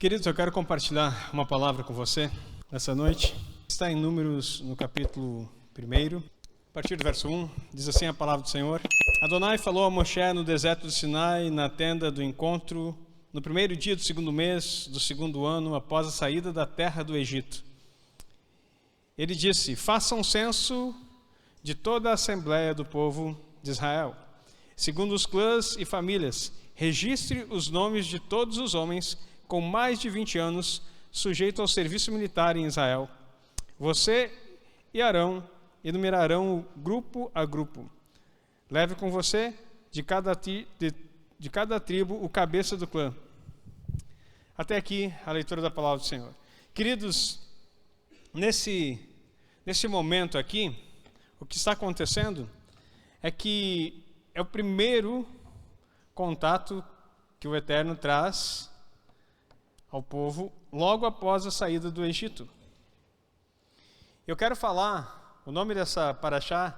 Queridos, eu quero compartilhar uma palavra com você nessa noite. Está em Números, no capítulo 1, a partir do verso 1, diz assim a palavra do Senhor. Adonai falou a Moshe no deserto do Sinai, na tenda do encontro, no primeiro dia do segundo mês do segundo ano, após a saída da terra do Egito. Ele disse: faça um censo de toda a assembleia do povo de Israel, segundo os clãs e famílias. Registre os nomes de todos os homens com mais de 20 anos, sujeito ao serviço militar em Israel. Você e Arão enumerarão grupo a grupo. Leve com você de cada tribo o cabeça do clã. Até aqui a leitura da palavra do Senhor. Queridos, nesse momento aqui, o que está acontecendo é que é o primeiro contato que o Eterno traz ao povo logo após a saída do Egito. Eu quero falar, o nome dessa paraxá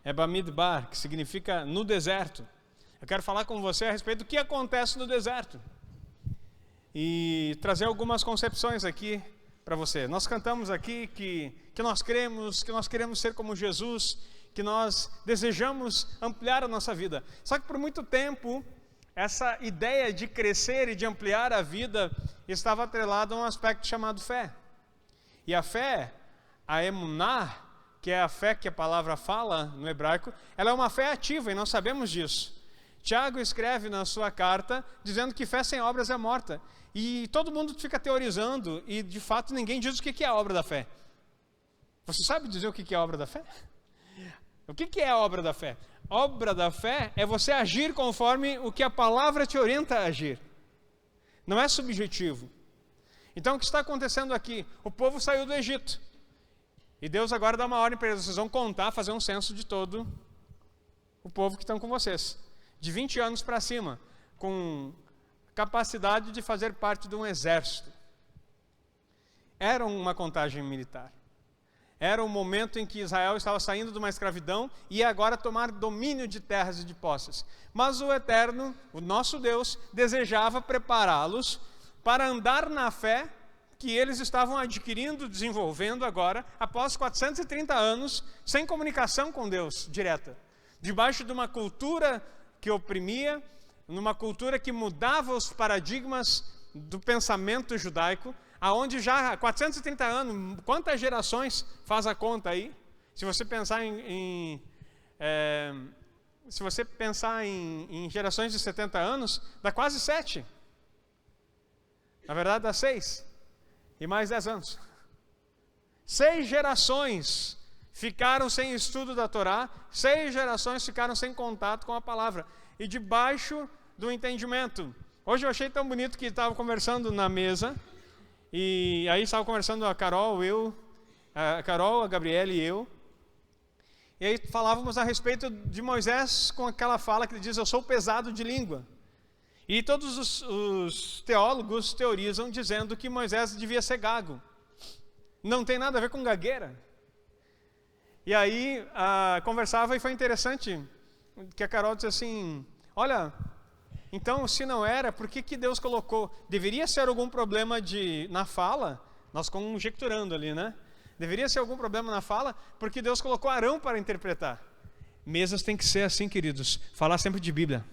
é Bamidbar, que significa no deserto. Eu quero falar com você a respeito do que acontece no deserto e trazer algumas concepções aqui para você. Nós cantamos aqui que nós queremos ser como Jesus, que nós desejamos ampliar a nossa vida. Só que por muito tempo essa ideia de crescer e de ampliar a vida estava atrelada a um aspecto chamado fé. E a fé, a emuná, que é a fé que a palavra fala no hebraico, ela é uma fé ativa e nós sabemos disso. Tiago escreve na sua carta dizendo que fé sem obras é morta. E todo mundo fica teorizando e de fato ninguém diz o que é a obra da fé. Você sabe dizer o que é a obra da fé? O que é a obra da fé? Obra da fé é você agir conforme o que a palavra te orienta a agir. Não é subjetivo. Então o que está acontecendo aqui? O povo saiu do Egito. E Deus agora dá uma ordem para eles. Vocês vão contar, fazer um censo de todo o povo que estão com vocês. De 20 anos para cima. Com capacidade de fazer parte de um exército. Era uma contagem militar. Era um momento em que Israel estava saindo de uma escravidão e ia agora tomar domínio de terras e de posses. Mas o Eterno, o nosso Deus, desejava prepará-los para andar na fé que eles estavam adquirindo, desenvolvendo agora, após 430 anos, sem comunicação com Deus direta. Debaixo de uma cultura que oprimia, numa cultura que mudava os paradigmas do pensamento judaico, aonde já há 430 anos, quantas gerações faz a conta aí? Se você pensar em gerações de 70 anos, dá quase 7. Na verdade dá 6. E mais 10 anos. 6 gerações ficaram sem estudo da Torá, 6 gerações ficaram sem contato com a palavra. E debaixo do entendimento. Hoje eu achei tão bonito que estava conversando na mesa. E aí estava conversando a Carol, a Gabriela e eu. E aí falávamos a respeito de Moisés com aquela fala que ele diz: eu sou pesado de língua. E todos os teólogos teorizam dizendo que Moisés devia ser gago. Não tem nada a ver com gagueira. E aí conversava e foi interessante que a Carol disse assim: olha, então, se não era, por que Deus colocou? Deveria ser algum problema na fala? Nós conjecturando ali, né? Deveria ser algum problema na fala, porque Deus colocou Arão para interpretar. Mesas tem que ser assim, queridos. Falar sempre de Bíblia.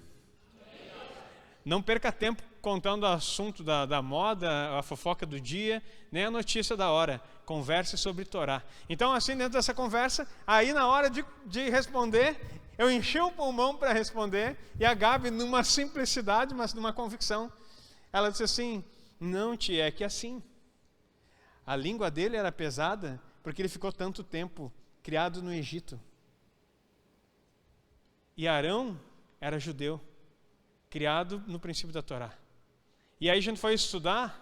Não perca tempo contando o assunto da moda, a fofoca do dia, nem a notícia da hora. Converse sobre Torá. Então, assim, dentro dessa conversa, aí na hora de responder, eu enchi o pulmão para responder, e a Gabi, numa simplicidade, mas numa convicção, ela disse assim: não, tia, é que assim, a língua dele era pesada, porque ele ficou tanto tempo criado no Egito. E Arão era judeu, criado no princípio da Torá. E aí a gente foi estudar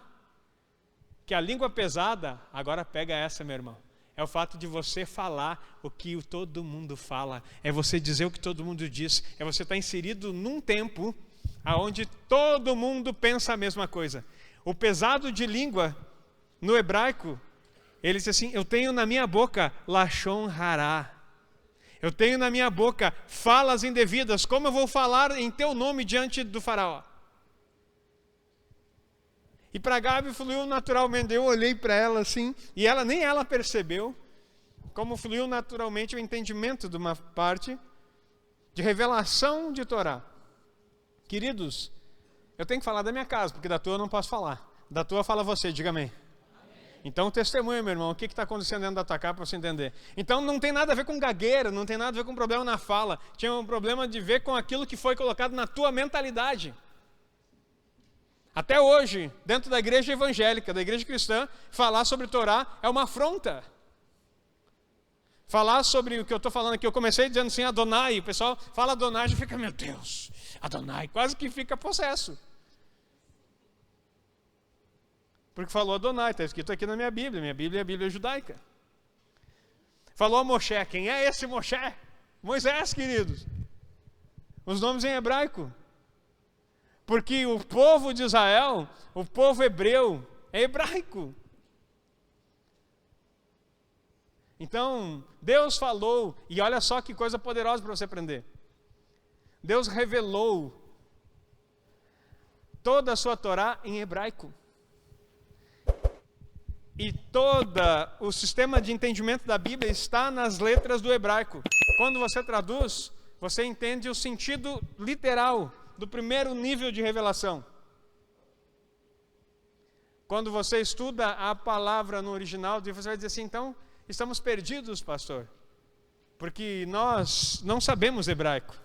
que a língua pesada, agora pega essa, meu irmão. É o fato de você falar o que todo mundo fala. É você dizer o que todo mundo diz. É você estar inserido num tempo onde todo mundo pensa a mesma coisa. O pesado de língua, no hebraico, ele diz assim: eu tenho na minha boca lashon hará. Eu tenho na minha boca falas indevidas. Como eu vou falar em teu nome diante do faraó? E para Gabi fluiu naturalmente. Eu olhei para ela assim, e ela nem ela percebeu como fluiu naturalmente o entendimento de uma parte de revelação de Torá. Queridos, eu tenho que falar da minha casa, porque da tua eu não posso falar. Da tua fala você, diga amém. Então testemunha, meu irmão, o que está acontecendo dentro da tua casa para você entender. Então não tem nada a ver com gagueira, não tem nada a ver com problema na fala. Tinha um problema de ver com aquilo que foi colocado na tua mentalidade. Até hoje, dentro da igreja evangélica, da igreja cristã, falar sobre Torá é uma afronta. Falar sobre o que eu estou falando aqui, eu comecei dizendo assim, Adonai, o pessoal fala Adonai, já fica, meu Deus, Adonai, quase que fica possesso. Porque falou Adonai, está escrito aqui na minha Bíblia é a Bíblia judaica. Falou Moshe, quem é esse Moshe? Moisés, queridos. Os nomes em hebraico. Porque o povo de Israel, o povo hebreu, é hebraico. Então, Deus falou, e olha só que coisa poderosa para você aprender. Deus revelou toda a sua Torá em hebraico. E todo o sistema de entendimento da Bíblia está nas letras do hebraico. Quando você traduz, você entende o sentido literal do primeiro nível de revelação. Quando você estuda a palavra no original, você vai dizer assim, então, estamos perdidos, pastor, porque nós não sabemos hebraico.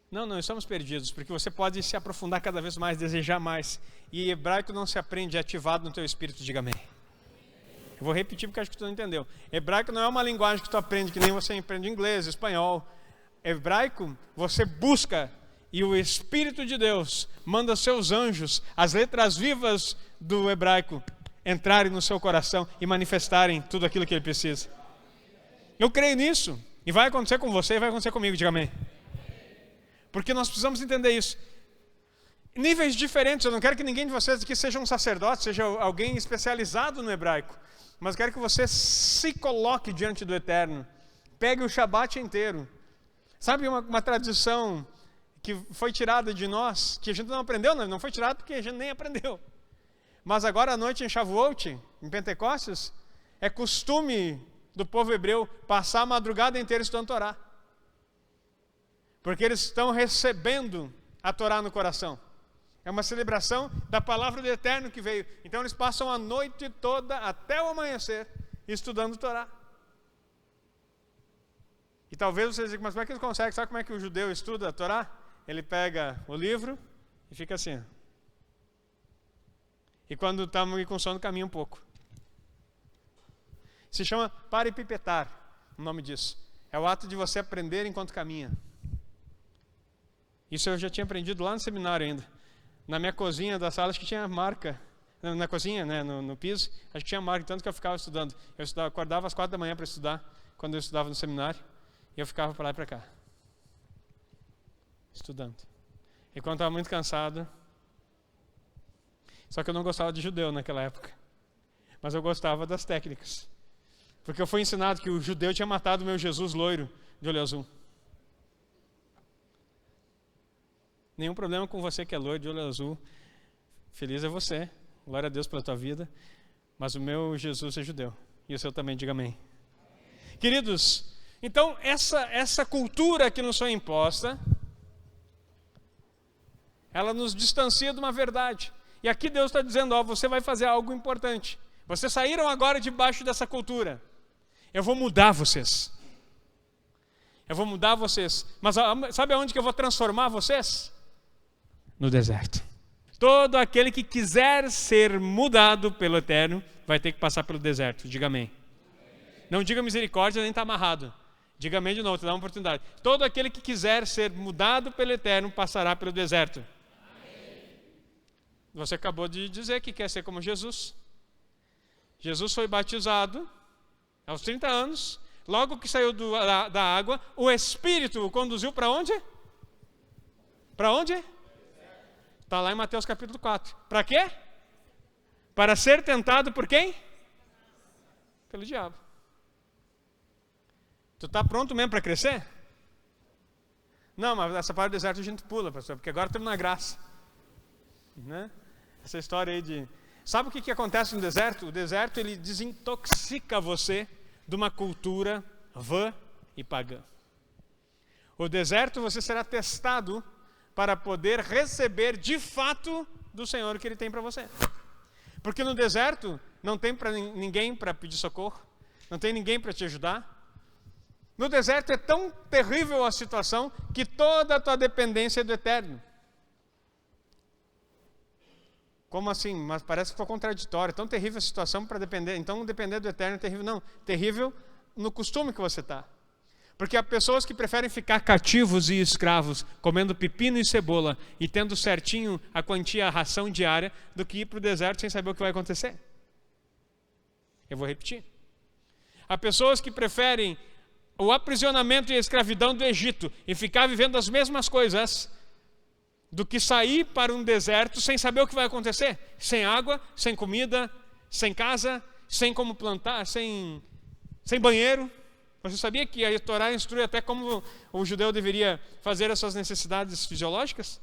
Não estamos perdidos, porque você pode se aprofundar cada vez mais, desejar mais. E hebraico não se aprende, é ativado no teu espírito, diga amém. Eu vou repetir porque acho que tu não entendeu. Hebraico não é uma linguagem que tu aprende, que nem você aprende inglês, espanhol. Hebraico, você busca, e o Espírito de Deus manda seus anjos, as letras vivas do hebraico, entrarem no seu coração e manifestarem tudo aquilo que ele precisa. Eu creio nisso, e vai acontecer com você e vai acontecer comigo, diga amém. Porque nós precisamos entender isso. Níveis diferentes, eu não quero que ninguém de vocês aqui seja um sacerdote, seja alguém especializado no hebraico, mas quero que você se coloque diante do Eterno. Pegue o Shabat inteiro. Sabe uma tradição que foi tirada de nós, que a gente não aprendeu, não foi tirada porque a gente nem aprendeu. Mas agora à noite em Shavuot, em Pentecostes, é costume do povo hebreu passar a madrugada inteira estudando Torá. Porque eles estão recebendo a Torá no coração. É uma celebração da palavra do Eterno que veio. Então eles passam a noite toda, até o amanhecer, estudando Torá. E talvez vocês digam, mas como é que eles conseguem? Sabe como é que o judeu estuda a Torá? Ele pega o livro e fica assim. E quando está muito com sono, caminha um pouco. Se chama paripipetar, o nome disso. É o ato de você aprender enquanto caminha. Isso eu já tinha aprendido lá no seminário ainda. Na minha cozinha da sala, acho que tinha marca. Na cozinha, né, no piso, acho que tinha marca, tanto que eu ficava estudando. Eu acordava às 4 da manhã para estudar, quando eu estudava no seminário, e eu ficava para lá e para cá, estudando. E quando estava muito cansado, só que eu não gostava de judeu naquela época, mas eu gostava das técnicas. Porque eu fui ensinado que o judeu tinha matado o meu Jesus loiro de olho azul. Nenhum problema com você que é loiro de olho azul. Feliz é você. Glória a Deus pela tua vida. Mas o meu Jesus é judeu. E o seu também, diga amém. Queridos, então essa cultura que nos foi imposta, ela nos distancia de uma verdade. E aqui Deus está dizendo, você vai fazer algo importante. Vocês saíram agora debaixo dessa cultura. Eu vou mudar vocês. Eu vou mudar vocês. Mas sabe aonde que eu vou transformar vocês? No deserto. Todo aquele que quiser ser mudado pelo Eterno vai ter que passar pelo deserto. Diga amém. Não diga misericórdia, nem está amarrado. Diga amém de novo, te dá uma oportunidade. Todo aquele que quiser ser mudado pelo Eterno passará pelo deserto. Amém. Você acabou de dizer que quer ser como Jesus. Jesus foi batizado aos 30 anos. Logo que saiu da água, o Espírito o conduziu para onde? Para onde? Está lá em Mateus capítulo 4. Para quê? Para ser tentado por quem? Pelo diabo. Tu está pronto mesmo para crescer? Não, mas essa parte do deserto a gente pula, pastor, porque agora estamos na graça. né? Essa história aí de... Sabe o que acontece no deserto? O deserto, ele desintoxica você de uma cultura vã e pagã. O deserto, você será testado para poder receber de fato do Senhor o que Ele tem para você. Porque no deserto não tem ninguém para pedir socorro, não tem ninguém para te ajudar. No deserto é tão terrível a situação que toda a tua dependência é do eterno. Como assim? Mas parece que foi contraditório. Tão terrível a situação para depender. Então depender do eterno é terrível. Não, terrível no costume que você está. Porque há pessoas que preferem ficar cativos e escravos, comendo pepino e cebola e tendo certinho a quantia, a ração diária, do que ir para o deserto sem saber o que vai acontecer. Eu vou repetir. Há pessoas que preferem o aprisionamento e a escravidão do Egito e ficar vivendo as mesmas coisas do que sair para um deserto sem saber o que vai acontecer. Sem água, sem comida, sem casa, sem como plantar, sem banheiro. Você sabia que a Torá instrui até como o judeu deveria fazer as suas necessidades fisiológicas?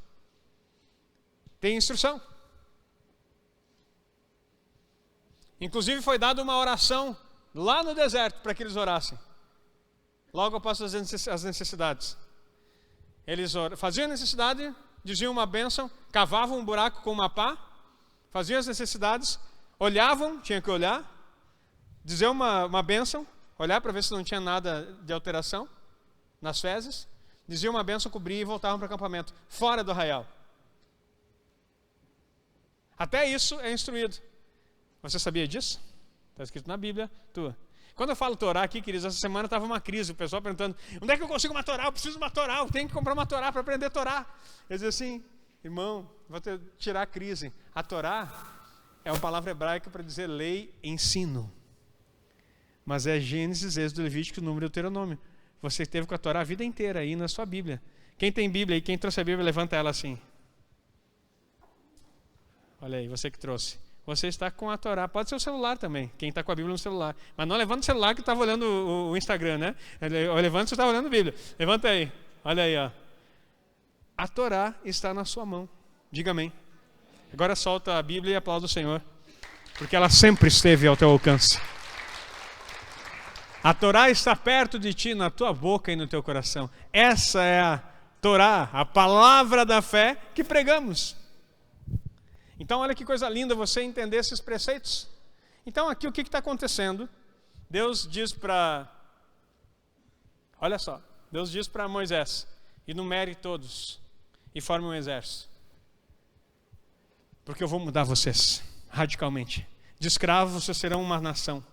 Tem instrução. Inclusive foi dada uma oração lá no deserto para que eles orassem. Logo após as necessidades. Eles faziam a necessidade, diziam uma bênção, cavavam um buraco com uma pá, faziam as necessidades, olhavam, tinha que olhar, dizer uma bênção, olhar para ver se não tinha nada de alteração nas fezes, diziam uma bênção, cobriam e voltavam para o acampamento, fora do arraial. Até isso é instruído. Você sabia disso? Está escrito na Bíblia tua. Quando eu falo Torá aqui, queridos, essa semana estava uma crise, o pessoal perguntando, onde é que eu consigo uma Torá? Eu preciso de uma Torá, eu tenho que comprar uma Torá para aprender Torá. Eu dizia assim, irmão, vou tirar a crise. A Torá é uma palavra hebraica para dizer lei, ensino. Mas é Gênesis, Êxodo, Levítico, Número e Deuteronômio. Você esteve com a Torá a vida inteira aí na sua Bíblia. Quem tem Bíblia aí, quem trouxe a Bíblia, levanta ela assim. Olha aí, você que trouxe. Você está com a Torá, pode ser o celular também, quem está com a Bíblia no celular. Mas não levanta o celular que estava olhando o Instagram, né? Levanta você estava olhando a Bíblia. Levanta aí, olha aí, ó. A Torá está na sua mão. Diga amém. Agora solta a Bíblia e aplauda o Senhor, porque ela sempre esteve ao teu alcance. A Torá está perto de ti, na tua boca e no teu coração. Essa é a Torá, a palavra da fé que pregamos. Então olha que coisa linda você entender esses preceitos. Então aqui o que está acontecendo? Deus diz para... Olha só, Deus diz para Moisés, enumere todos e forme um exército. Porque eu vou mudar vocês radicalmente. De escravos vocês serão uma nação.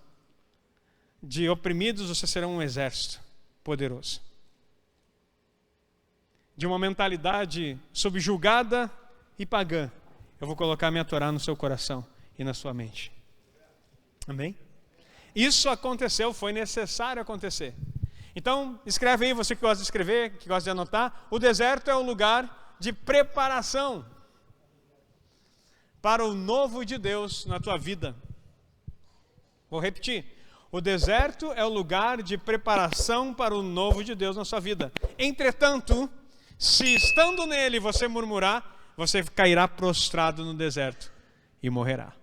De oprimidos vocês serão um exército poderoso. De uma mentalidade subjugada e pagã, eu vou colocar minha Torá no seu coração e na sua mente. Amém? Isso aconteceu, foi necessário acontecer. Então, escreve aí, você que gosta de escrever, que gosta de anotar. O deserto é o lugar de preparação para o novo de Deus na tua vida. Vou repetir. O deserto é o lugar de preparação para o novo de Deus na sua vida. Entretanto, se estando nele você murmurar, você cairá prostrado no deserto e morrerá.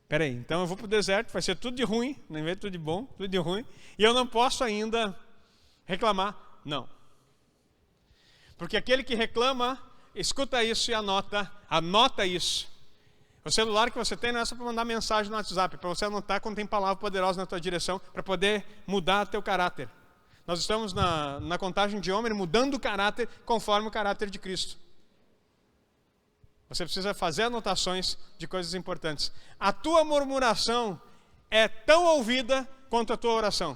Espera aí, então eu vou para o deserto, vai ser tudo de ruim, não é tudo de bom, tudo de ruim, e eu não posso ainda reclamar. Não. Porque aquele que reclama, escuta isso e anota isso. O celular que você tem não é só para mandar mensagem no WhatsApp, para você anotar quando tem palavra poderosa na tua direção, para poder mudar teu caráter. Nós estamos na contagem de homem mudando o caráter conforme o caráter de Cristo. Você precisa fazer anotações de coisas importantes. A tua murmuração é tão ouvida quanto a tua oração.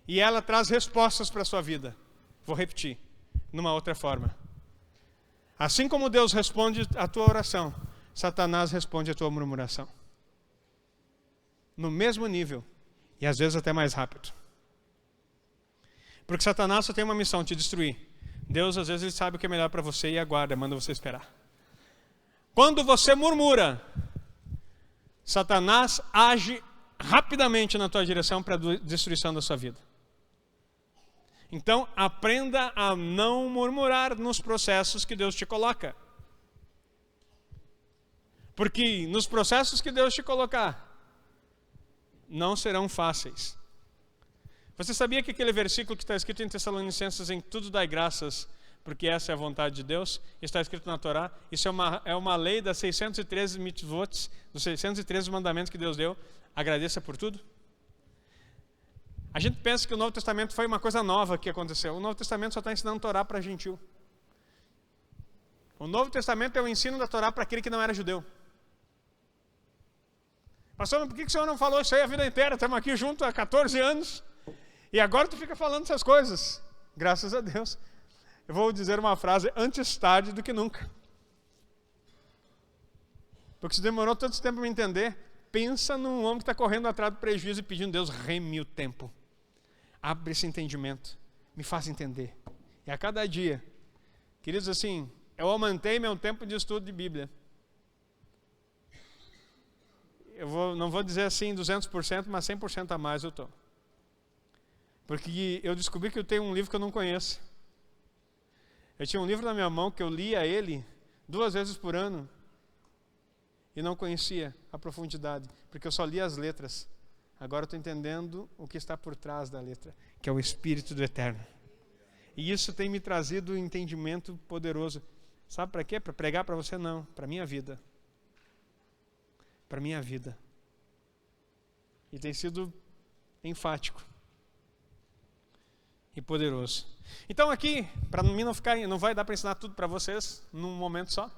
E ela traz respostas para a sua vida. Vou repetir, numa outra forma. Assim como Deus responde a tua oração, Satanás responde a tua murmuração. No mesmo nível, e às vezes até mais rápido. Porque Satanás só tem uma missão, te destruir. Deus, às vezes, ele sabe o que é melhor para você e aguarda, manda você esperar. Quando você murmura, Satanás age rapidamente na tua direção para a destruição da sua vida. Então, aprenda a não murmurar nos processos que Deus te coloca. Porque nos processos que Deus te colocar, não serão fáceis. Você sabia que aquele versículo que está escrito em Tessalonicenses, em tudo dai graças, porque essa é a vontade de Deus, está escrito na Torá, isso é uma lei das 613 mitzvot, dos 613 mandamentos que Deus deu, agradeça por tudo? A gente pensa que o Novo Testamento foi uma coisa nova que aconteceu. O Novo Testamento só está ensinando Torá para gentil. O Novo Testamento é o ensino da Torá para aquele que não era judeu. Pastor, por que o senhor não falou isso aí a vida inteira? Estamos aqui juntos há 14 anos e agora tu fica falando essas coisas. Graças a Deus. Eu vou dizer uma frase, antes tarde do que nunca. Porque se demorou tanto tempo para me entender, pensa num homem que está correndo atrás do prejuízo e pedindo, Deus, reme o tempo. Abre esse entendimento, me faz entender. E a cada dia, queridos, assim, eu aumentei meu tempo de estudo de Bíblia. Não vou dizer assim 200%, mas 100% a mais eu estou. Porque eu descobri que eu tenho um livro que eu não conheço. Eu tinha um livro na minha mão que eu lia ele 2 vezes por ano e não conhecia a profundidade, porque eu só lia as letras. Agora eu estou entendendo o que está por trás da letra, que é o Espírito do Eterno. E isso tem me trazido um entendimento poderoso. Sabe para quê? Para pregar para você? Não, para a minha vida. Para a minha vida. E tem sido enfático e poderoso. Então aqui, para mim não vai dar para ensinar tudo para vocês num momento só.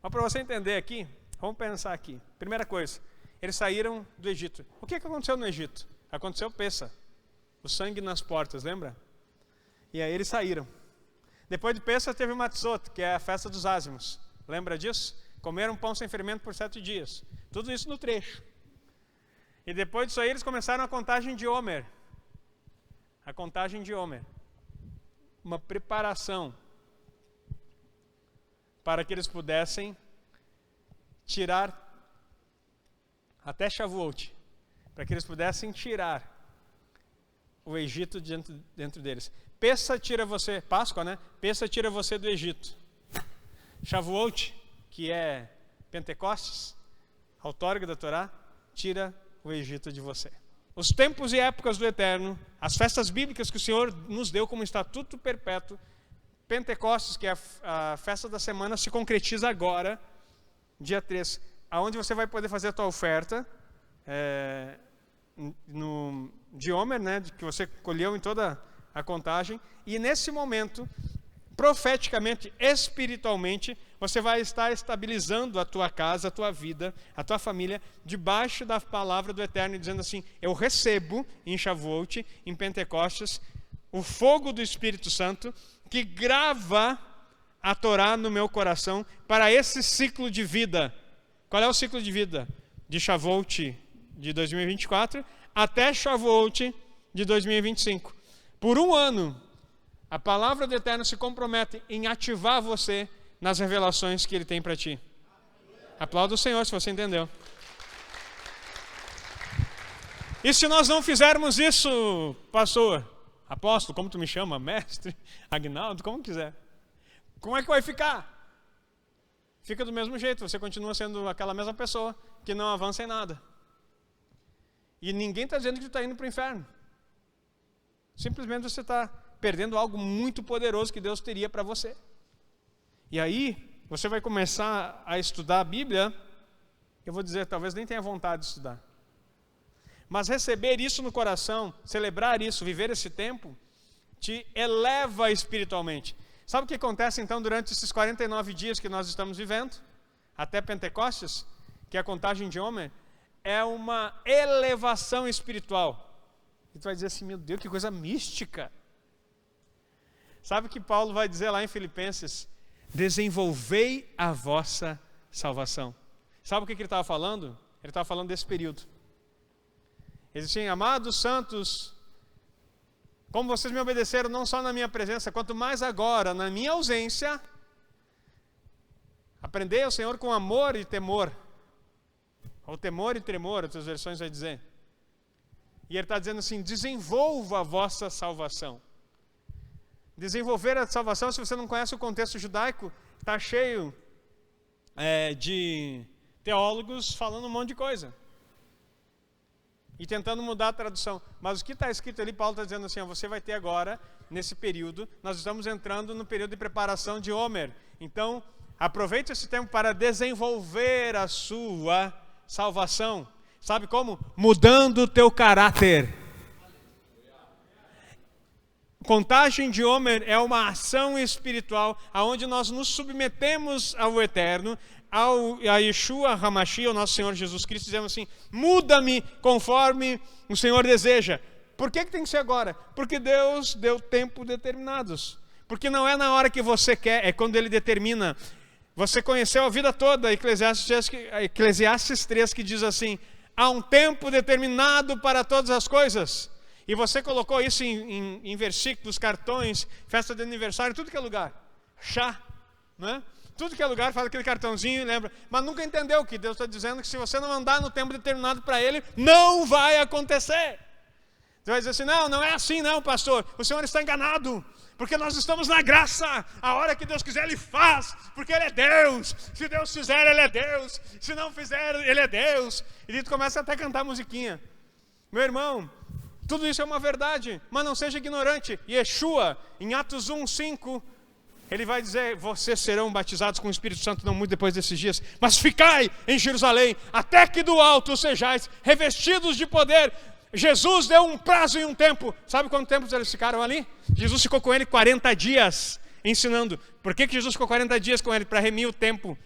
Mas para você entender aqui, vamos pensar aqui. Primeira coisa, eles saíram do Egito. O que aconteceu no Egito? Aconteceu Pessa, o sangue nas portas, lembra? E aí eles saíram. Depois de Pessa teve o Matzot, que é a festa dos ázimos. Lembra disso? Comeram pão sem fermento por 7 dias. Tudo isso no trecho. E depois disso aí eles começaram a contagem de Homer. A contagem de Homer. Uma preparação para que eles pudessem tirar até Shavuot, para que eles pudessem tirar o Egito dentro deles. Pessa tira você, Páscoa, né? Pessa tira você do Egito. Shavuot, que é Pentecostes, a outorga da Torá, tira o Egito de você. Os tempos e épocas do Eterno, as festas bíblicas que o Senhor nos deu como estatuto perpétuo, Pentecostes, que é a festa da semana, se concretiza agora, dia 3, aonde você vai poder fazer a tua oferta de Homer, né, que você colheu em toda a contagem, e nesse momento, profeticamente, espiritualmente, você vai estar estabilizando a tua casa, a tua vida, a tua família, debaixo da palavra do Eterno, dizendo assim, eu recebo em Shavuot, em Pentecostes, o fogo do Espírito Santo, que grava a Torá no meu coração para esse ciclo de vida. Qual é o ciclo de vida? De Shavuot de 2024 até Shavuot de 2025. Por 1 ano, a palavra do Eterno se compromete em ativar você nas revelações que Ele tem para ti. Aplauda o Senhor se você entendeu. E se nós não fizermos isso, pastor, apóstolo, como tu me chama, mestre, Agnaldo, como quiser, como é que vai ficar? Fica do mesmo jeito, você continua sendo aquela mesma pessoa que não avança em nada. E ninguém está dizendo que tu está indo para o inferno. Simplesmente você está perdendo algo muito poderoso que Deus teria para você. E aí, você vai começar a estudar a Bíblia, eu vou dizer, talvez nem tenha vontade de estudar. Mas receber isso no coração, celebrar isso, viver esse tempo, te eleva espiritualmente. Sabe o que acontece então durante esses 49 dias que nós estamos vivendo? Até Pentecostes, que é a contagem de Homer, é uma elevação espiritual. E tu vai dizer assim, meu Deus, que coisa mística. Sabe o que Paulo vai dizer lá em Filipenses? Desenvolvei a vossa salvação. Sabe o que ele estava falando? Ele estava falando desse período. Ele disse assim, amados santos, como vocês me obedeceram não só na minha presença, quanto mais agora, na minha ausência, aprendei ao Senhor com amor e temor. Ou temor e tremor, outras versões vai dizer. E ele está dizendo assim, desenvolva a vossa salvação. Desenvolver a salvação, se você não conhece o contexto judaico, está cheio de teólogos falando um monte de coisa. E tentando mudar a tradução. Mas o que está escrito ali, Paulo está dizendo assim, você vai ter agora, nesse período, nós estamos entrando no período de preparação de Homer. Então, aproveite esse tempo para desenvolver a sua salvação. Sabe como? Mudando o teu caráter. Contagem de Homer é uma ação espiritual onde nós nos submetemos ao Eterno, a Yeshua HaMashiach, o nosso Senhor Jesus Cristo, dizemos assim, muda-me conforme o Senhor deseja. Por que tem que ser agora? Porque Deus deu tempo determinados. Porque não é na hora que você quer, é quando Ele determina. Você conheceu a vida toda, Eclesiastes 3, que diz assim, há um tempo determinado para todas as coisas. E você colocou isso em versículos, cartões, festa de aniversário, tudo que é lugar. Chá, né? Tudo que é lugar faz aquele cartãozinho e lembra. Mas nunca entendeu que Deus está dizendo que se você não andar no tempo determinado para Ele, não vai acontecer. Você vai dizer assim, não é assim não, pastor. O senhor está enganado. Porque nós estamos na graça. A hora que Deus quiser, Ele faz. Porque Ele é Deus. Se Deus fizer, Ele é Deus. Se não fizer, Ele é Deus. E tu começa até a cantar musiquinha. Meu irmão, tudo isso é uma verdade. Mas não seja ignorante. Yeshua, em Atos 1:5, Ele vai dizer, vocês serão batizados com o Espírito Santo não muito depois desses dias. Mas ficai em Jerusalém, até que do alto sejais revestidos de poder. Jesus deu um prazo e um tempo. Sabe quanto tempo eles ficaram ali? Jesus ficou com ele 40 dias ensinando. Por que Jesus ficou 40 dias com ele? Para remir o tempo.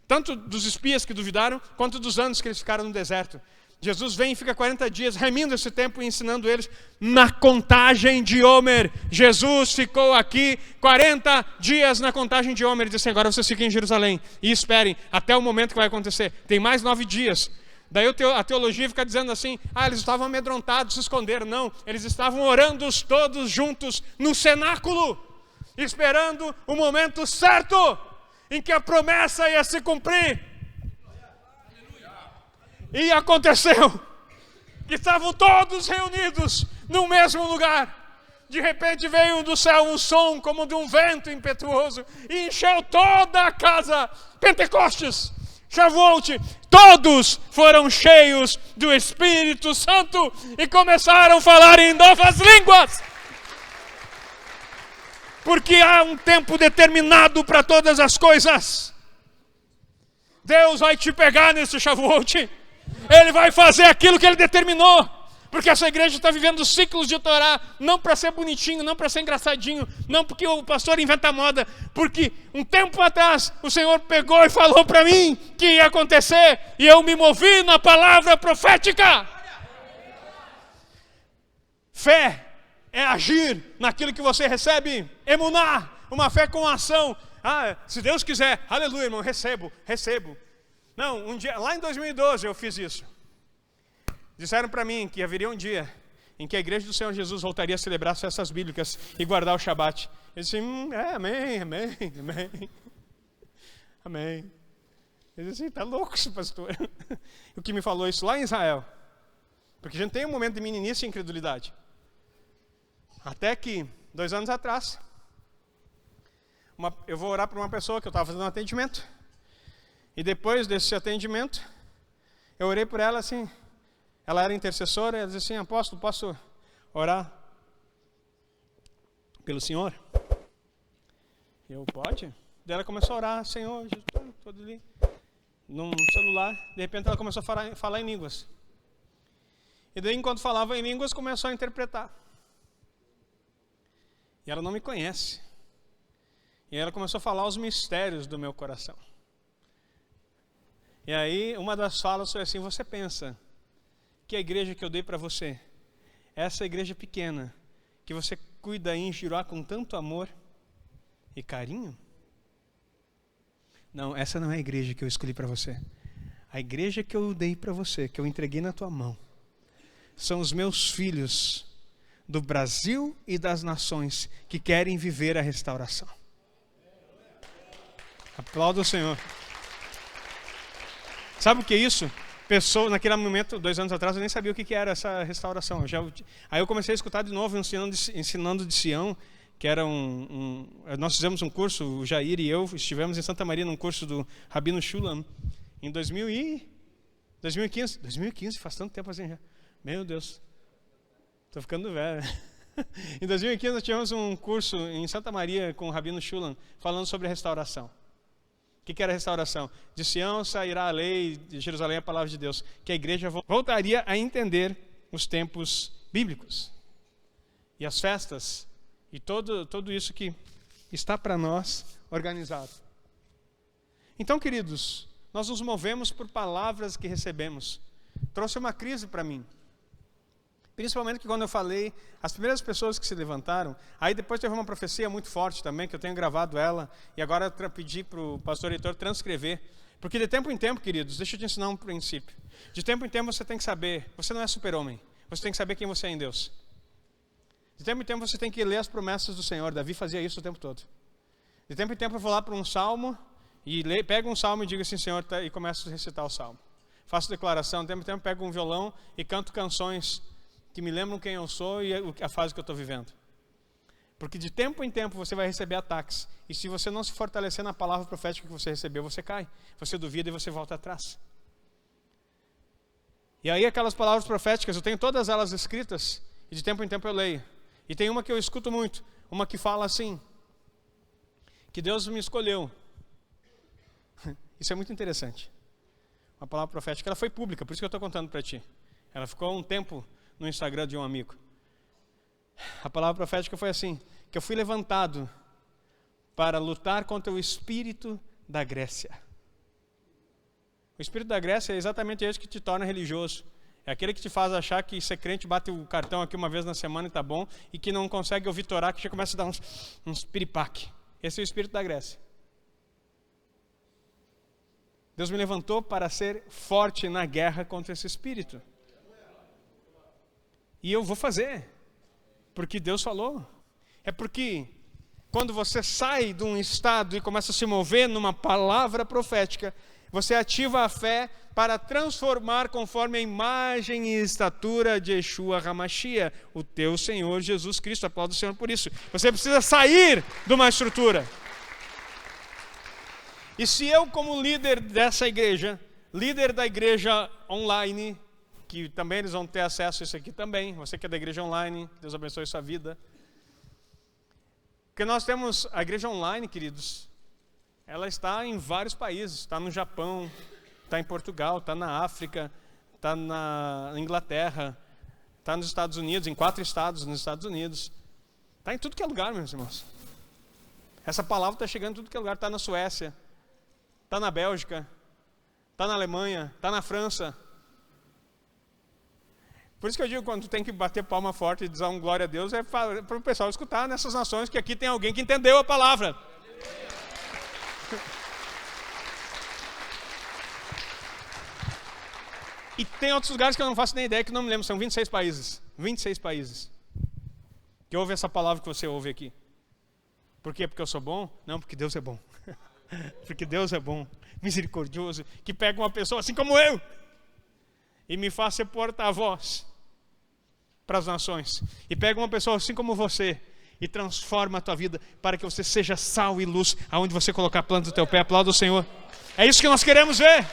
Tanto dos espias que duvidaram, quanto dos anos que eles ficaram no deserto. Jesus vem e fica 40 dias remindo esse tempo e ensinando eles na contagem de Homer. Jesus ficou aqui 40 dias na contagem de Homer. Ele disse, agora vocês fiquem em Jerusalém e esperem até o momento que vai acontecer. Tem mais 9 dias. Daí a teologia fica dizendo assim, eles estavam amedrontados, se esconderam. Não, eles estavam orando todos juntos no cenáculo, esperando o momento certo em que a promessa ia se cumprir. E aconteceu que estavam todos reunidos no mesmo lugar. De repente veio do céu um som como de um vento impetuoso e encheu toda a casa. Pentecostes, Shavuot, todos foram cheios do Espírito Santo e começaram a falar em novas línguas. Porque há um tempo determinado para todas as coisas. Deus vai te pegar nesse Shavuot. Ele vai fazer aquilo que Ele determinou. Porque essa igreja está vivendo ciclos de Torá, não para ser bonitinho, não para ser engraçadinho, não porque o pastor inventa moda, porque um tempo atrás o Senhor pegou e falou para mim que ia acontecer, e eu me movi na palavra profética. Fé é agir naquilo que você recebe. Emuná, uma fé com ação. Se Deus quiser, aleluia, irmão, recebo. Não, um dia, lá em 2012 eu fiz isso. Disseram para mim que haveria um dia em que a igreja do Senhor Jesus voltaria a celebrar as festas bíblicas e guardar o Shabat. Eu disse, amém. Eu disse, tá louco esse pastor. O que me falou isso lá em Israel. Porque a gente tem um momento de meninice e incredulidade. Até que, 2 anos atrás, eu vou orar para uma pessoa que eu estava fazendo um atendimento. E depois desse atendimento, eu orei por ela assim. Ela era intercessora, ela disse assim, apóstolo, posso orar pelo senhor? Eu, pode? Daí ela começou a orar, Senhor, Jesus, todo ali, num celular. De repente ela começou a falar em línguas. E daí, enquanto falava em línguas, começou a interpretar. E ela não me conhece. E ela começou a falar os mistérios do meu coração. E aí, uma das falas foi assim, você pensa que a igreja que eu dei para você, essa igreja pequena, que você cuida em Giroá com tanto amor e carinho? Não, essa não é a igreja que eu escolhi para você. A igreja que eu dei para você, que eu entreguei na tua mão, são os meus filhos do Brasil e das nações que querem viver a restauração. Aplauda o Senhor. Sabe o que é isso? pessoas, naquele momento, 2 anos atrás, eu nem sabia o que era essa restauração. Aí eu comecei a escutar de novo, ensinando de Sião, que era nós fizemos um curso, o Jair e eu estivemos em Santa Maria num curso do Rabino Shulam, em 2015. 2015, faz tanto tempo assim já. Meu Deus, estou ficando velho. Em 2015 nós tivemos um curso em Santa Maria com o Rabino Shulam, falando sobre a restauração. O que era a restauração? De Sião sairá a lei, de Jerusalém a palavra de Deus. Que a igreja voltaria a entender os tempos bíblicos. E as festas, e tudo isso que está para nós organizado. Então, queridos, nós nos movemos por palavras que recebemos. Trouxe uma crise para mim. Principalmente que quando eu falei, as primeiras pessoas que se levantaram, aí depois teve uma profecia muito forte também, que eu tenho gravado ela, e agora eu pedi para o pastor Heitor transcrever, porque de tempo em tempo, queridos, deixa eu te ensinar um princípio. De tempo em tempo você tem que saber, você não é super-homem, você tem que saber quem você é em Deus. De tempo em tempo você tem que ler as promessas do Senhor. Davi fazia isso o tempo todo. De tempo em tempo eu vou lá para um salmo, e pego um salmo e digo assim, Senhor, e começo a recitar o salmo. Faço declaração, de tempo em tempo pego um violão e canto canções que me lembram quem eu sou e a fase que eu estou vivendo. Porque de tempo em tempo você vai receber ataques. E se você não se fortalecer na palavra profética que você recebeu, você cai. Você duvida e você volta atrás. E aí aquelas palavras proféticas, eu tenho todas elas escritas, e de tempo em tempo eu leio. E tem uma que eu escuto muito, uma que fala assim, que Deus me escolheu. Isso é muito interessante. Uma palavra profética, ela foi pública, por isso que eu estou contando para ti. Ela ficou um tempo no Instagram de um amigo. A palavra profética foi assim, que eu fui levantado para lutar contra o espírito da Grécia. O espírito da Grécia é exatamente esse que te torna religioso. É aquele que te faz achar que ser crente bate o cartão aqui uma vez na semana e tá bom, e que não consegue ouvir Torá, que já começa a dar uns piripaque. Esse é o espírito da Grécia. Deus me levantou para ser forte na guerra contra esse espírito. E eu vou fazer, porque Deus falou. É porque quando você sai de um estado e começa a se mover numa palavra profética, você ativa a fé para transformar conforme a imagem e estatura de Yeshua HaMashiach, o teu Senhor Jesus Cristo. Aplauda o Senhor por isso. Você precisa sair de uma estrutura. E se eu, como líder dessa igreja, líder da igreja online, que também eles vão ter acesso a isso aqui também, você que é da igreja online, Deus abençoe sua vida. Porque nós temos a igreja online, queridos, ela está em vários países, está no Japão, está em Portugal, está na África, está na Inglaterra, está nos Estados Unidos, em 4 estados nos Estados Unidos, está em tudo que é lugar, meus irmãos. Essa palavra está chegando em tudo que é lugar, está na Suécia, está na Bélgica, está na Alemanha, está na França. Por isso que eu digo, quando tu tem que bater palma forte e dizer um glória a Deus, é para o pessoal escutar nessas nações, que aqui tem alguém que entendeu a palavra. E tem outros lugares que eu não faço nem ideia, que não me lembro, são 26 países. 26 países. Que ouve essa palavra que você ouve aqui. Por quê? Porque eu sou bom? Não, porque Deus é bom. Porque Deus é bom, misericordioso, que pega uma pessoa assim como eu e me faz ser porta-voz para as nações. E pega uma pessoa assim como você e transforma a tua vida para que você seja sal e luz aonde você colocar a planta do teu pé. Aplauda o Senhor. É isso que nós queremos ver.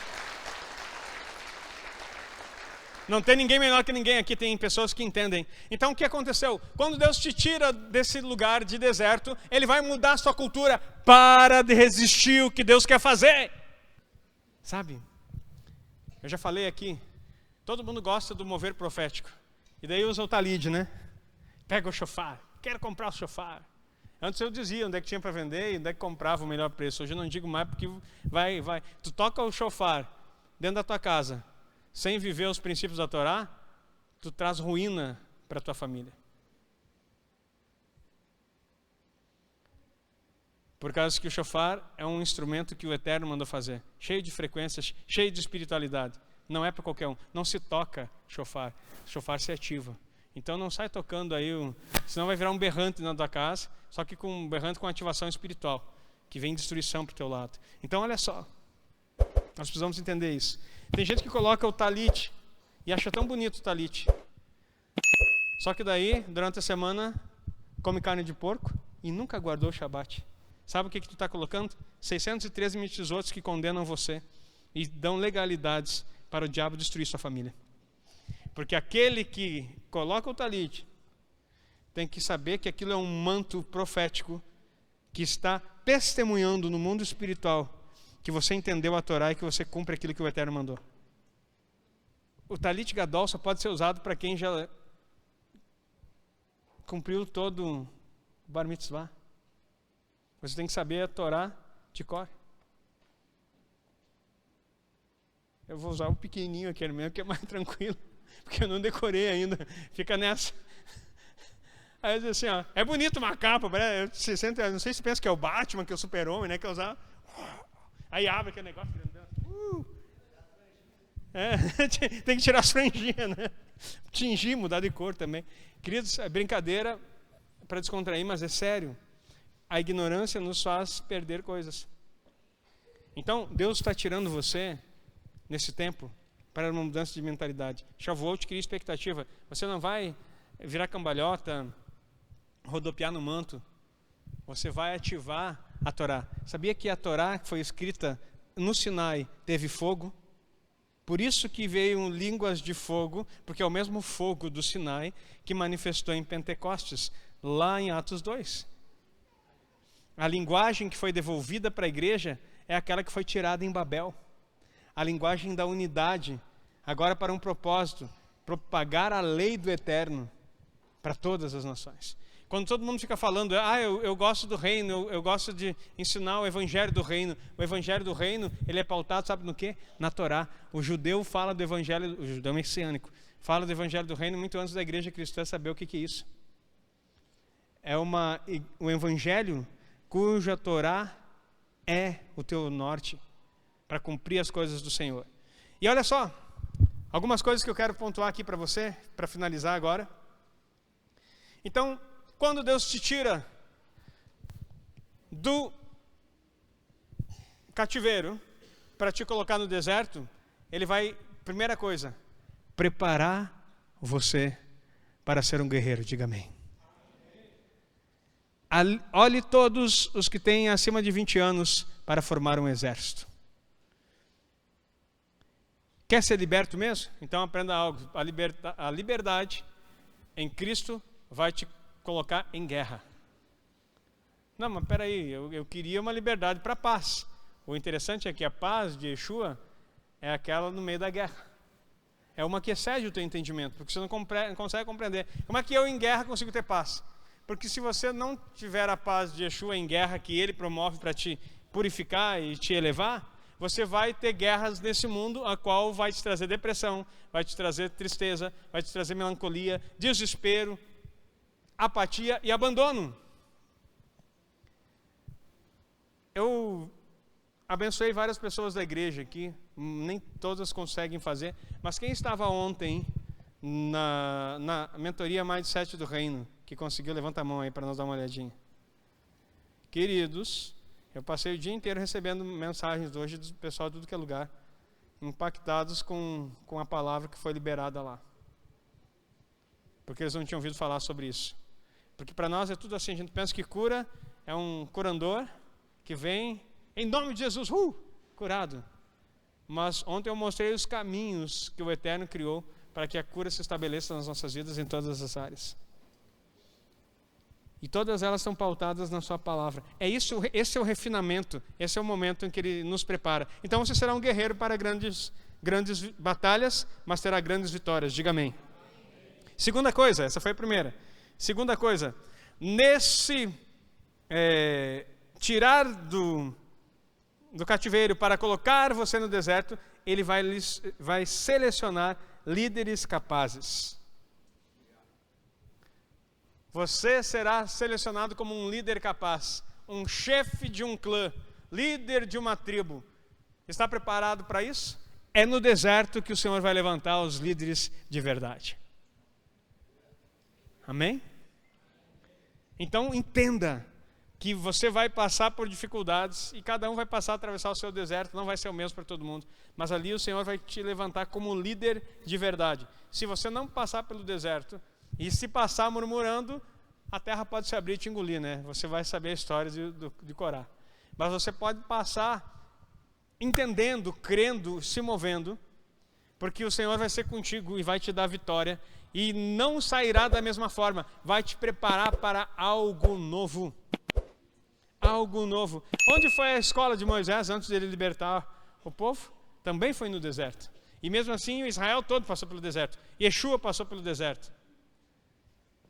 Não tem ninguém menor que ninguém aqui, tem pessoas que entendem. Então o que aconteceu? Quando Deus te tira desse lugar de deserto, Ele vai mudar a sua cultura. Para de resistir o que Deus quer fazer. Sabe, eu já falei aqui, todo mundo gosta do mover profético. E daí usa o talide, né? Pega o shofar, quero comprar o shofar. Antes eu dizia onde é que tinha para vender e onde é que comprava o melhor preço. Hoje eu não digo mais porque vai. Tu toca o shofar dentro da tua casa, sem viver os princípios da Torá, tu traz ruína para a tua família. Por causa que o shofar é um instrumento que o Eterno mandou fazer, cheio de frequências, cheio de espiritualidade. Não é para qualquer um. Não se toca shofar. Shofar se ativa. Então não sai tocando aí, senão vai virar um berrante na tua casa, só que com um berrante com ativação espiritual, que vem destruição para o teu lado. Então olha só, nós precisamos entender isso. Tem gente que coloca o talit e acha tão bonito o talit. Só que daí, durante a semana, come carne de porco e nunca guardou o Shabat. Sabe o que tu está colocando? 613 mitzvot que condenam você e dão legalidades para o diabo destruir sua família. Porque aquele que coloca o talit tem que saber que aquilo é um manto profético que está testemunhando no mundo espiritual que você entendeu a Torá e que você cumpre aquilo que o Eterno mandou. O talit gadol só pode ser usado para quem já cumpriu todo o bar mitzvah. Você tem que saber a Torá de cor. Eu vou usar o pequenininho aquele mesmo, que é mais tranquilo, porque eu não decorei ainda. Fica nessa. Aí eu digo assim, ó, é bonito uma capa, você sente, não sei se você pensa que é o Batman, que é o super-homem, né, que é usar. Aí abre aquele negócio. Tem que tirar as franjinhas, né? Tingir, mudar de cor também. Queridos, é brincadeira para descontrair, mas é sério. A ignorância nos faz perder coisas. Então, Deus está tirando você, nesse tempo, para uma mudança de mentalidade. Shavuot cria expectativa. Você não vai virar cambalhota, rodopiar no manto. Você vai ativar a Torá. Sabia que a Torá que foi escrita no Sinai teve fogo? Por isso que veio línguas de fogo, porque é o mesmo fogo do Sinai que manifestou em Pentecostes, lá em Atos 2. A linguagem que foi devolvida para a igreja é aquela que foi tirada em Babel. A linguagem da unidade, agora para um propósito, propagar a lei do Eterno para todas as nações. Quando todo mundo fica falando, eu gosto do reino, eu gosto de ensinar o evangelho do reino. O evangelho do reino, ele é pautado, sabe no quê? Na Torá. O judeu fala do evangelho, o judeu messiânico, fala do evangelho do reino muito antes da igreja cristã saber o que é isso. É um evangelho cuja Torá é o teu norte para cumprir as coisas do Senhor. E olha só, algumas coisas que eu quero pontuar aqui para você, para finalizar agora. Então, quando Deus te tira do cativeiro para te colocar no deserto, Ele vai, primeira coisa, preparar você para ser um guerreiro. Diga amém. Olhe todos os que têm acima de 20 anos para formar um exército. Quer ser liberto mesmo? Então aprenda algo. A liberdade em Cristo vai te colocar em guerra. Não, mas peraí, eu queria uma liberdade para a paz. O interessante é que a paz de Yeshua é aquela no meio da guerra. É uma que excede o teu entendimento, porque você não consegue compreender. Como é que eu em guerra consigo ter paz? Porque se você não tiver a paz de Yeshua em guerra, que Ele promove para te purificar e te elevar, você vai ter guerras nesse mundo, a qual vai te trazer depressão, vai te trazer tristeza, vai te trazer melancolia, desespero, apatia e abandono. Eu abençoei várias pessoas da igreja aqui, nem todas conseguem fazer, mas quem estava ontem na mentoria Mindset do Reino, que conseguiu, levanta a mão aí para nós dar uma olhadinha. Queridos, eu passei o dia inteiro recebendo mensagens hoje do pessoal de tudo que é lugar, impactados com a palavra que foi liberada lá. Porque eles não tinham ouvido falar sobre isso. Porque para nós é tudo assim, a gente pensa que cura é um curandor que vem, em nome de Jesus, curado. Mas ontem eu mostrei os caminhos que o Eterno criou para que a cura se estabeleça nas nossas vidas em todas as áreas. E todas elas estão pautadas na sua palavra. Esse é o refinamento, esse é o momento em que Ele nos prepara. Então você será um guerreiro para grandes batalhas, mas terá grandes vitórias. Diga amém. Segunda coisa, essa foi a primeira. Segunda coisa, nesse tirar do cativeiro para colocar você no deserto, Ele vai selecionar líderes capazes. Você será selecionado como um líder capaz, um chefe de um clã, líder de uma tribo. Está preparado para isso? É no deserto que o Senhor vai levantar os líderes de verdade. Amém? Então entenda que você vai passar por dificuldades e cada um vai passar a atravessar o seu deserto, não vai ser o mesmo para todo mundo, mas ali o Senhor vai te levantar como líder de verdade. Se você não passar pelo deserto e se passar murmurando, a terra pode se abrir e te engolir, né? Você vai saber a história de Corá. Mas você pode passar entendendo, crendo, se movendo, porque o Senhor vai ser contigo e vai te dar vitória e não sairá da mesma forma, vai te preparar para algo novo. Algo novo. Onde foi a escola de Moisés antes de ele libertar o povo? Também foi no deserto. E mesmo assim o Israel todo passou pelo deserto. Yeshua passou pelo deserto.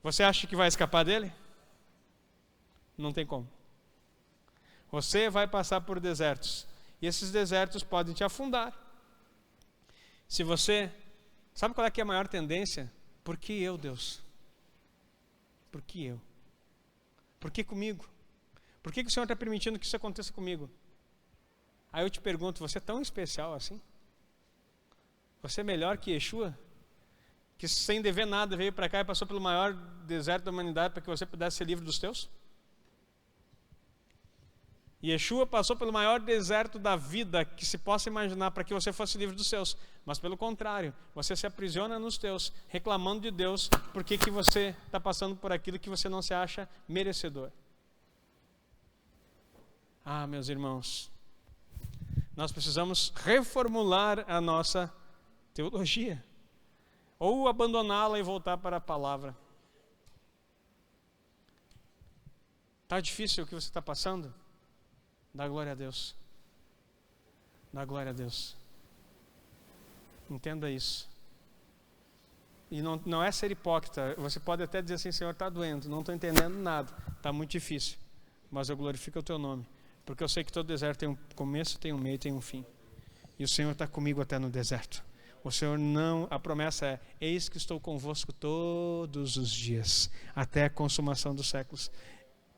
Você acha que vai escapar dele? Não tem como. Você vai passar por desertos. E esses desertos podem te afundar. Se você... Sabe qual é que é a maior tendência? Por que eu, Deus? Por que eu? Por que comigo? Por que o Senhor está permitindo que isso aconteça comigo? Aí eu te pergunto, você é tão especial assim? Você é melhor que Yeshua? Que sem dever nada veio para cá e passou pelo maior deserto da humanidade para que você pudesse ser livre dos teus? Yeshua passou pelo maior deserto da vida que se possa imaginar para que você fosse livre dos seus. Mas pelo contrário, você se aprisiona nos teus, reclamando de Deus, porque que você está passando por aquilo que você não se acha merecedor. Ah, meus irmãos, nós precisamos reformular a nossa teologia, ou abandoná-la e voltar para a palavra. Está difícil o que você está passando? Dá glória a Deus. Dá glória a Deus. Entenda isso. E não é ser hipócrita. Você pode até dizer assim, Senhor, está doendo, não estou entendendo nada, está muito difícil. Mas eu glorifico o teu nome. Porque eu sei que todo deserto tem um começo, tem um meio, tem um fim. E o Senhor está comigo até no deserto. O Senhor não, a promessa é, eis que estou convosco todos os dias, até a consumação dos séculos.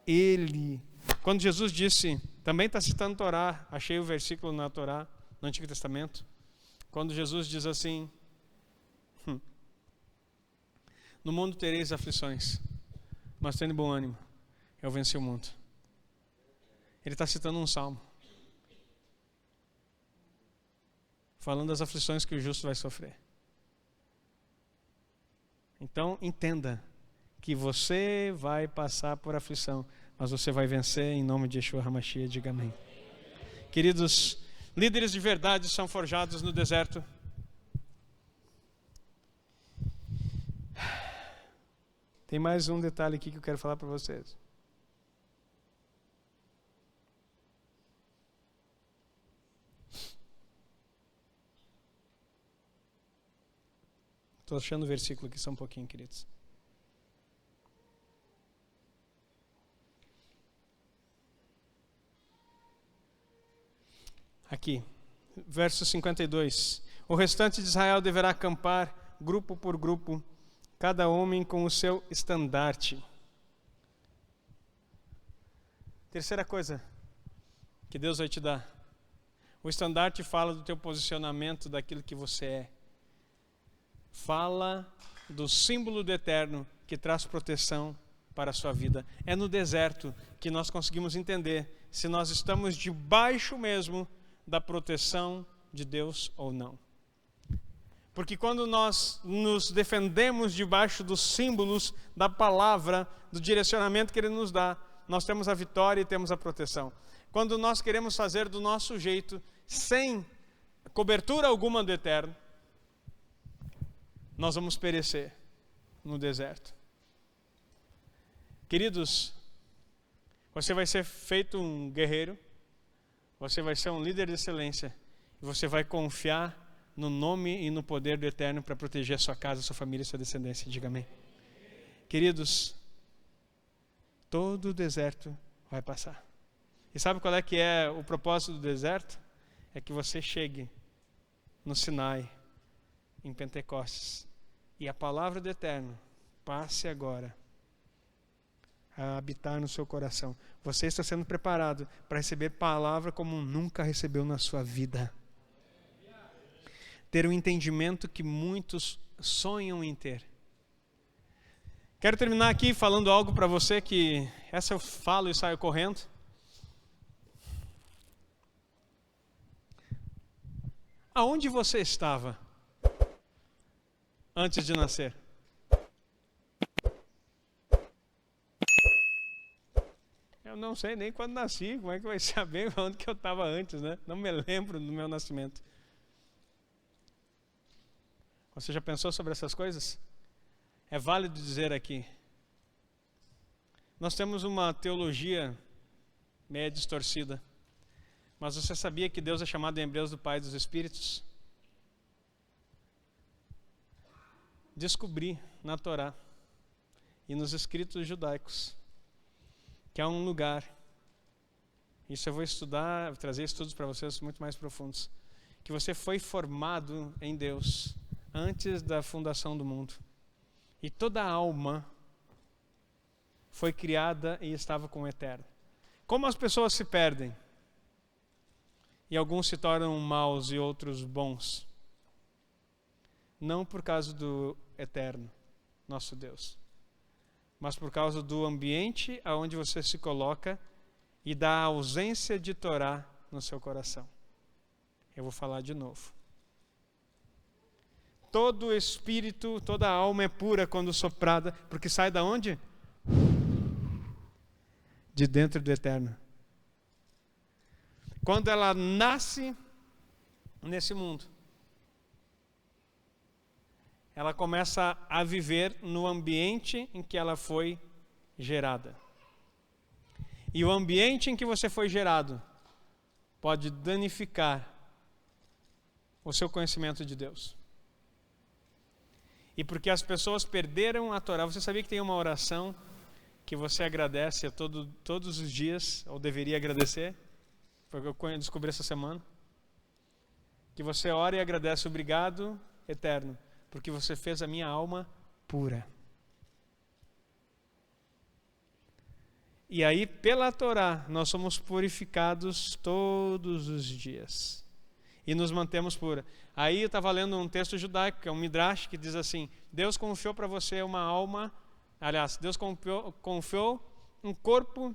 Ele, quando Jesus disse, também está citando a Torá, achei o versículo na Torá, no Antigo Testamento, quando Jesus diz assim, no mundo tereis aflições, mas tende bom ânimo, eu venci o mundo. Ele está citando um salmo, falando das aflições que o justo vai sofrer. Então entenda que você vai passar por aflição, mas você vai vencer em nome de Yeshua HaMashiach, diga amém. Queridos, líderes de verdade são forjados no deserto. Tem mais um detalhe aqui que eu quero falar para vocês. Estou achando o versículo aqui só um pouquinho, queridos. Aqui, verso 52. O restante de Israel deverá acampar, grupo por grupo, cada homem com o seu estandarte. Terceira coisa que Deus vai te dar. O estandarte fala do teu posicionamento, daquilo que você é. Fala do símbolo do eterno que traz proteção para a sua vida. É no deserto que nós conseguimos entender se nós estamos debaixo mesmo da proteção de Deus ou não. Porque quando nós nos defendemos debaixo dos símbolos da palavra, do direcionamento que Ele nos dá, nós temos a vitória e temos a proteção. Quando nós queremos fazer do nosso jeito, sem cobertura alguma do eterno, nós vamos perecer no deserto. Queridos, você vai ser feito um guerreiro, você vai ser um líder de excelência, e você vai confiar no nome e no poder do Eterno para proteger a sua casa, a sua família e a sua descendência. Diga amém. Queridos, todo o deserto vai passar. E sabe qual é que é o propósito do deserto? É que você chegue no Sinai, em Pentecostes, e a palavra do Eterno passe agora a habitar no seu coração. Você está sendo preparado para receber palavra como nunca recebeu na sua vida. Ter um entendimento que muitos sonham em ter. Quero terminar aqui falando algo para você que Essa eu falo e saio correndo. Aonde você estava antes de nascer? Eu não sei nem quando nasci, como é que vai saber onde que eu estava antes, né? Não me lembro do meu nascimento. Você já pensou sobre essas coisas? É válido dizer aqui. Nós temos uma teologia meio distorcida. Mas você sabia que Deus é chamado em Hebreus do Pai dos Espíritos? Descobri na Torá e nos escritos judaicos que há um lugar, isso eu vou estudar, vou trazer estudos para vocês muito mais profundos, que você foi formado em Deus antes da fundação do mundo. E toda a alma foi criada e estava com o Eterno. Como as pessoas se perdem? E alguns se tornam maus e outros bons. Não por causa do Eterno, nosso Deus, mas por causa do ambiente aonde você se coloca e da ausência de Torá no seu coração. Eu vou falar de novo. Todo espírito, toda alma é pura quando soprada, porque sai da onde? De dentro do Eterno. Quando ela nasce nesse mundo, ela começa a viver no ambiente em que ela foi gerada. E o ambiente em que você foi gerado pode danificar o seu conhecimento de Deus. E porque as pessoas perderam a Torá, você sabia que tem uma oração que você agradece todos os dias, ou deveria agradecer? Foi o que eu descobri essa semana. Que você ora e agradece: obrigado, Eterno, porque você fez a minha alma pura. E aí, pela Torá, nós somos purificados todos os dias. E nos mantemos pura. Aí eu estava lendo um texto judaico, que é um Midrash, que diz assim: Deus confiou para você uma alma, aliás, Deus confiou um corpo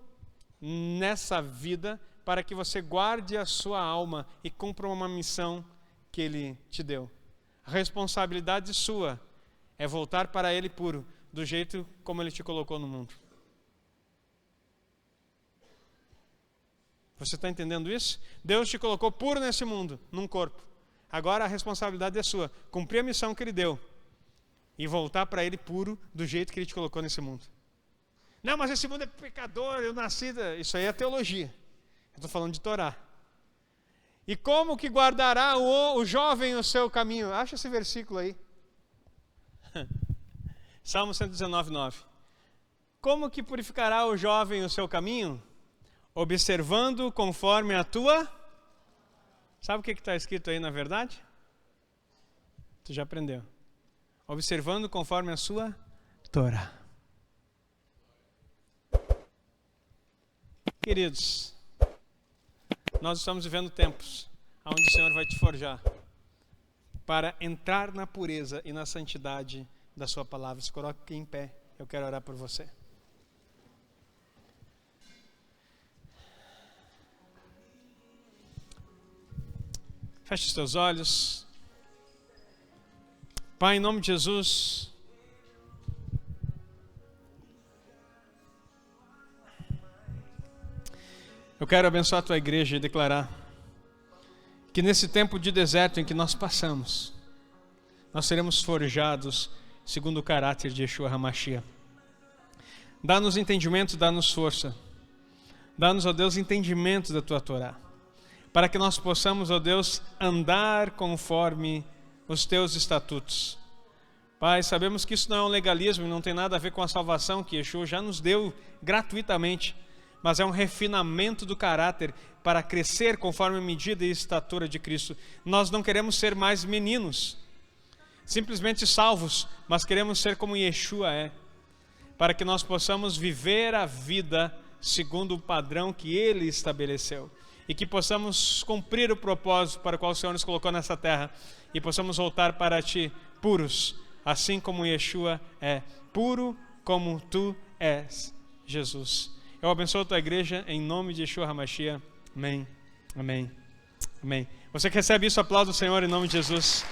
nessa vida para que você guarde a sua alma e cumpra uma missão que Ele te deu. A responsabilidade sua é voltar para Ele puro, do jeito como Ele te colocou no mundo. Você está entendendo isso? Deus te colocou puro nesse mundo, num corpo. Agora a responsabilidade é sua. Cumprir a missão que Ele deu e voltar para Ele puro, do jeito que Ele te colocou nesse mundo. Não, mas esse mundo é pecador, eu nasci... Isso aí é teologia. Eu estou falando de Torá. E como que guardará o jovem o seu caminho? Acha esse versículo aí. Salmo 119, 9. Como que purificará o jovem o seu caminho? Observando conforme a tua... Sabe o que está escrito aí na verdade? Tu já aprendeu. Observando conforme a sua Torá. Queridos, nós estamos vivendo tempos onde o Senhor vai te forjar para entrar na pureza e na santidade da sua palavra. Se coloque em pé, eu quero orar por você. Feche os teus olhos. Pai, em nome de Jesus, eu quero abençoar a tua igreja e declarar que nesse tempo de deserto em que nós passamos, nós seremos forjados segundo o caráter de Yeshua HaMashiach. Dá-nos entendimento, dá-nos força. Dá-nos, ó Deus, entendimento da tua Torá, para que nós possamos, ó Deus, andar conforme os teus estatutos. Pai, sabemos que isso não é um legalismo, não tem nada a ver com a salvação que Yeshua já nos deu gratuitamente, mas é um refinamento do caráter para crescer conforme a medida e estatura de Cristo. Nós não queremos ser mais meninos, simplesmente salvos, mas queremos ser como Yeshua é, para que nós possamos viver a vida segundo o padrão que Ele estabeleceu, e que possamos cumprir o propósito para o qual o Senhor nos colocou nessa terra, e possamos voltar para Ti puros, assim como Yeshua é puro, como Tu és, Jesus. Eu abençoo a tua igreja em nome de Yeshua HaMashiach. Amém, amém, amém. Você que recebe isso, aplauda o Senhor em nome de Jesus.